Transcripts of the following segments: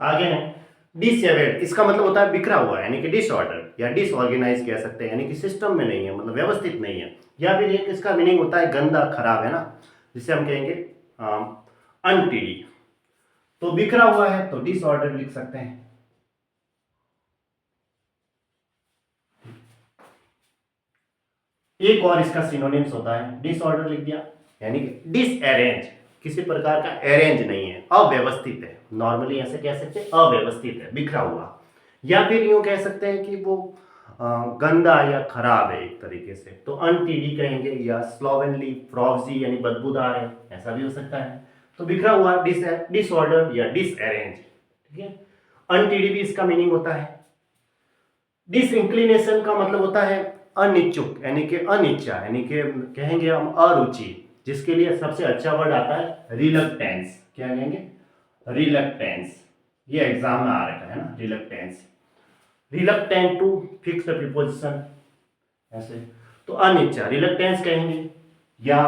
आगे है डिसएबल्ड, इसका मतलब होता है बिखरा हुआ, यानी कि डिसऑर्डर या डिसऑर्गेनाइज कह सकते हैं, यानी कि सिस्टम में नहीं है, मतलब व्यवस्थित नहीं है। या फिर एक इसका मीनिंग होता है गंदा, खराब, है ना, जिसे हम कहेंगे अनटीडी। तो बिखरा हुआ है तो डिसऑर्डर लिख सकते हैं। एक और इसका सिनोनिम्स होता है, डिसऑर्डर लिख दिया, यानी कि डिसअरेंज, किसी प्रकार का अरेंज नहीं है, अव्यवस्थित है, नॉर्मली ऐसे कह सकते हैं अव्यवस्थित है, बिखरा हुआ। या फिर यूं कह सकते हैं कि वो गंदा या खराब है एक तरीके से, तो अनटीडी कहेंगे, या स्लोवेनली, फ्रॉजी यानी बदबूदार है, ऐसा भी हो सकता है। तो बिखरा हुआ, डिसऑर्डर या डिसअरेंज, ठीक है। अनटीडी भी इसका मीनिंग होता है। डिसइंक्लिनेशन का मतलब होता है अनिच्छुक, यानी कि अनिच्छा, यानी कि कहेंगे हम अरुचि, जिसके लिए सबसे अच्छा वर्ड आता है रिलक्टेंस। क्या कहेंगे? रिलक्टेंस। ये एग्जाम में आ रखा है ना, reluctance, reluctant to fix the preposition, ऐसे। तो अनिच्छा, रिलक्टेंस कहेंगे। या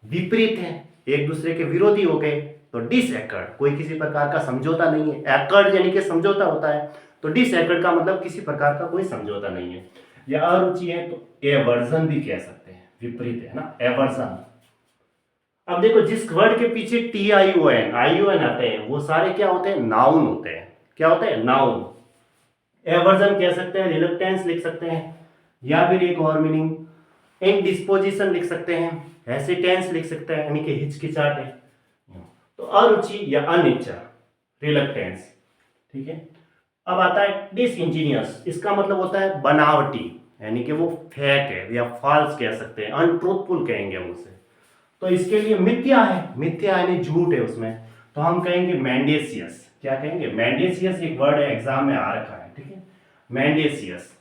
विपरीत है, एक दूसरे के विरोधी हो गए, तो डिसएकर्ड, कोई किसी प्रकार का समझौता नहीं है, एकर्ड यानी कि समझौता होता है, तो डिसएकर्ड का मतलब किसी प्रकार का कोई समझौता नहीं है। या अरुचि है तो एवर्जन भी कह सकते हैं, विपरीत है ना, एवर्जन। अब देखो, जिस वर्ड के पीछे टी आई ओ एन आते हैं, वो सारे क्या होते हैं? नाउन होते हैं। क्या होते हैं? नाउन। एवर्जन कह सकते हैं, रिलक्टेंस लिख सकते हैं, या फिर एक और मीनिंग इनडिस्पोजिशन लिख सकते हैं, हेसिटेंस लिख सकते हैं, यानी कि हिचकिचाहट है। तो अरुचि या अनिच्छा, रिलक्टेंस, ठीक है। अब आता है डिसइंजीनियस, इसका मतलब होता है बनावटी, यानी कि वो फेक है या फॉल्स कह सकते हैं, अनट्रूथफुल कहेंगे हम उसे। तो इसके लिए मिथ्या है, मिथ्या यानी झूठ है उसमें, तो हम कहेंगे मैंडेसियस। क्या कहेंगे? मैंडेसियस एक वर्ड है, एग्जाम में आ रखा है, ठीक है, मैंडेसियस।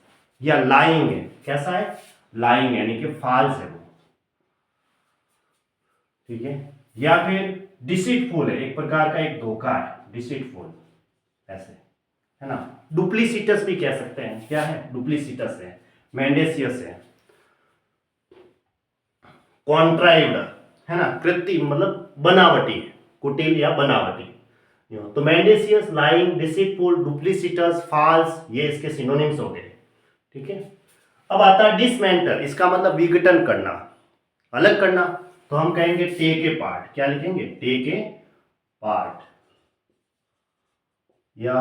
या लाइंग है, कैसा है? लाइंग यानी कि फॉल्स है वो, ठीक है। या फिर डिसीटफुल है, एक प्रकार का एक धोखा है, डिसीटफुल, ऐसे, है ना। डुप्लीसिटस भी कह सकते हैं, क्या है? डुप्लीसिटस है, मेंडेसियस है। कॉन्ट्राइव्ड, है ना, कृत्रिम मतलब बनावटी, कुटिल या बनावटी। तो मेंडेसियस, लाइंग, डिसीटफुल, डुप्लीसिटस, फॉल्स, ये इसके सिनोनिम्स हो गए, ठीक है। अब आता है डिसमेंटल, इसका मतलब विघटन करना, अलग करना, तो हम कहेंगे टेक ए पार्ट। क्या लिखेंगे? Take a part. या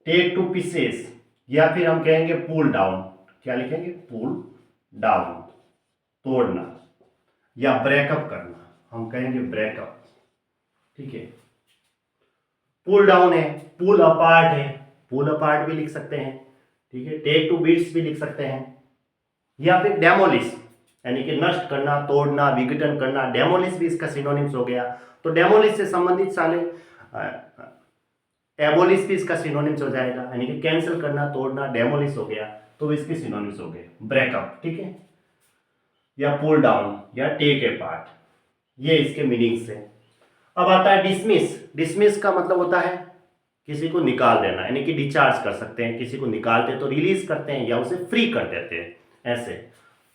टेक टू पीसेस, या फिर हम कहेंगे पुल डाउन। क्या लिखेंगे? पुल डाउन, तोड़ना। या ब्रेकअप करना, हम कहेंगे ब्रेकअप, ठीक है। पुल डाउन है, पुल अपार्ट है, पुल अपार्ट भी लिख सकते हैं, ठीक है। टेक टू बीट्स भी लिख सकते हैं। या फिर डेमोलिश, यानी कि नष्ट करना, तोड़ना, विघटन करना, डेमोलिश भी इसका सिनोनिम्स हो गया। तो डेमोलिश से संबंधित साले एबोलिश भी इसका सिनोनिम्स हो जाएगा, यानी कि कैंसिल करना, तोड़ना, डेमोलिश हो गया, तो इसके सिनोनिम्स हो गए ब्रेकअप, ठीक है। या पुल डाउन या टेक ए पार्ट, ये इसके मीनिंग्स है। अब आता है डिसमिस। डिसमिस का मतलब होता है किसी को निकाल देना, यानी कि डिस्चार्ज कर सकते हैं, किसी को निकालते तो रिलीज करते हैं या उसे फ्री कर देते हैं, ऐसे।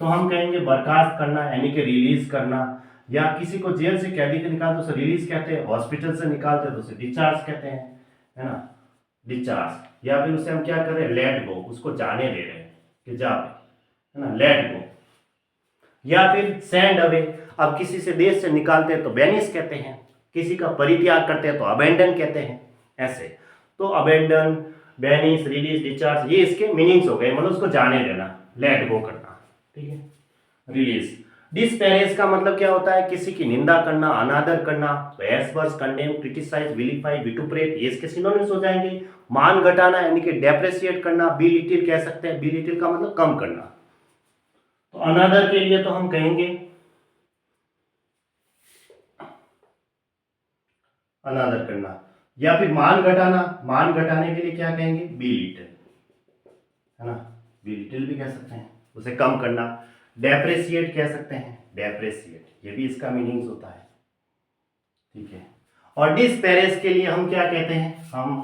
तो हम कहेंगे बर्खास्त करना, यानी कि रिलीज करना। या किसी को जेल से कैदी के निकालते उसे रिलीज कहते हैं, हॉस्पिटल से निकालते तो उसे डिस्चार्ज कहते हैं, है ना, डिस्चार्ज। या फिर उसे हम क्या कर रहे हैं? लेट गो, उसको जाने दे रहे हैं कि जा, है ना, लेट गो। या फिर सेंड अवे, अब किसी से देश से निकालते हैं तो बैनिश कहते हैं, किसी का परित्याग करते हैं तो अबेंडन कहते हैं, ऐसे। तो अबेंडन, बैनिश, रिलीज, डिस्चार्ज, ये इसके मीनिंग्स हो गए, मतलब उसको जाने देना, लेट गो करना, ठीक है। रिलीज। डिस्पैरेज का मतलब क्या होता है? किसी की निंदा करना, अनादर करना, तो एस्पर्स, कंडेम, क्रिटिसाइज, विलीफाई, विटुपरेट, ये इसके सिनोनिम्स हो जाएंगे। मान घटाना, यानी कि डेप्रेशिएट करना, बी लिटिल कह सकते हैं, बी लिटिल का मतलब कम करना। तो अनादर के लिए तो हम कहेंगे अनादर करना। या फिर मान घटाना, मान घटाने के लिए क्या कहेंगे? बी लिटिल, है ना, बी लिटिल भी कह सकते हैं, उसे कम करना। डेप्रेशिएट कह सकते हैं, डेप्रेशिएट, ये भी इसका मीनिंग्स होता है, ठीक है। और डिस्पैरेज के लिए हम क्या कहते हैं? हम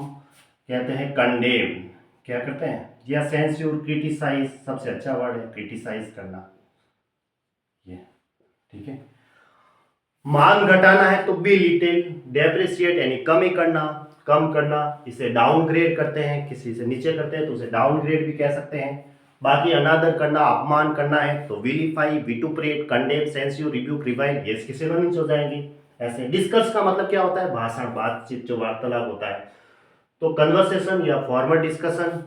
कहते हैं कंडेम। क्या करते हैं? या सेंस्योर, क्रिटिसाइज, सबसे अच्छा वर्ड है क्रिटिसाइज करना, ये, ठीक है। मान घटाना है तो बी लिटिल, डेप्रिशिएट यानी कमी करना, कम करना, इसे डाउनग्रेड करते हैं, किसी से नीचे करते हैं तो उसे डाउनग्रेड भी कह सकते हैं। बाकी अनादर करना, अपमान करना है तो विलीफाई, विटुपरेट, कंडेम, सेंस्यू, रिब्यूक, रिवाइल, ये इसके सिनोनिम्स हो जाएंगे। ऐसे डिस्कस का मतलब क्या होता है? भाषण, बातचीत, जो वार्तालाप होता है। तो कन्वर्सेशन या फॉर्मल डिस्कशन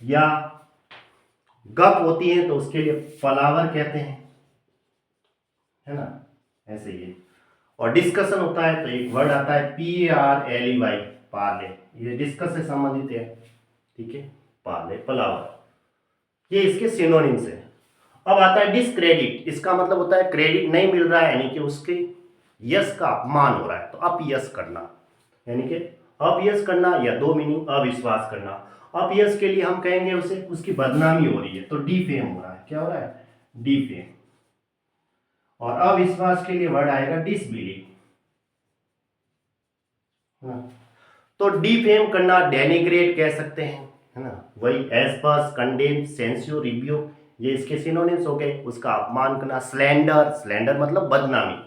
या गप होती है तो उसके लिए पलावर कहते हैं, है ना, ऐसे ही। और डिस्कशन होता है तो एक वर्ड आता है PARLEY, पार्ले, ये डिस्कस से संबंधित है, ठीक है, पार्ले, पलावर, ये इसके सिनोनिम्स है। अब आता है डिसक्रेडिट, इसका मतलब होता है क्रेडिट नहीं मिल रहा है, यानी कि उसके यश का अपमान हो रहा है, तो अपयश करना, यानी कि अपयश करना, या दो मीनिंग, अविश्वास करना। अपयश के लिए हम कहेंगे उसे उसकी बदनामी हो रही है तो डिफेम हो रहा है, क्या हो रहा है? डिफेम। और अविश्वास के लिए वर्ड आएगा डिसबिलीव। तो डिफेम करना, डेनिग्रेट कह सकते हैं, है ना, वही एस्पर्स, कंडेम, सेंस्योर, रिव्यू, ये इसके सिनोनिम्स हो गए। उसका अपमान करना, स्लैंडर, स्लैंडर मतलब बदनामी।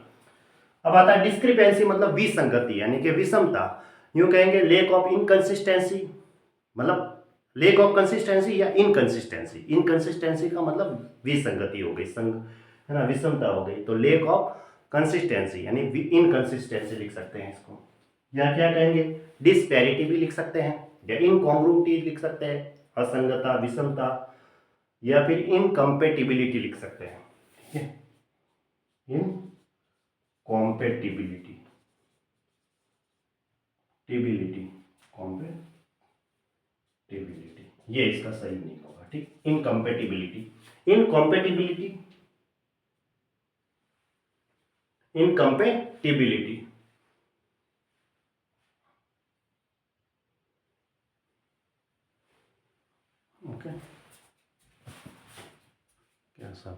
अब आता है डिस्क्रिपेंसी, मतलब विसंगति, यानी कि विषमता। यूं कहेंगे लेक ऑफ इनकंसिस्टेंसी, मतलब लेक ऑफ कंसिस्टेंसी या इनकंसिस्टेंसी। इनकंसिस्टेंसी का मतलब विसंगति हो गई, संग, है ना, विषमता हो गई, तो लेक ऑफ कंसिस्टेंसी यानी इनकंसिस्टेंसी लिख सकते हैं इसको। या क्या कहेंगे? डिस्पैरिटी भी लिख सकते हैं, या इनकॉन्ग्रुइटी लिख सकते हैं, असंगता, विषमता, या फिर इनकम्पेटिबिलिटी लिख सकते हैं, ठीक है, इनकॉम्पेटिबिलिटी, टिबिलिटी, कॉम्पेटिबिलिटी, ये इसका सही नहीं होगा, ठीक, इनकम्पेटिबिलिटी, इनकॉम्पेटिबिलिटी, इनकम्पेटिबिलिटी। ओके, क्या सब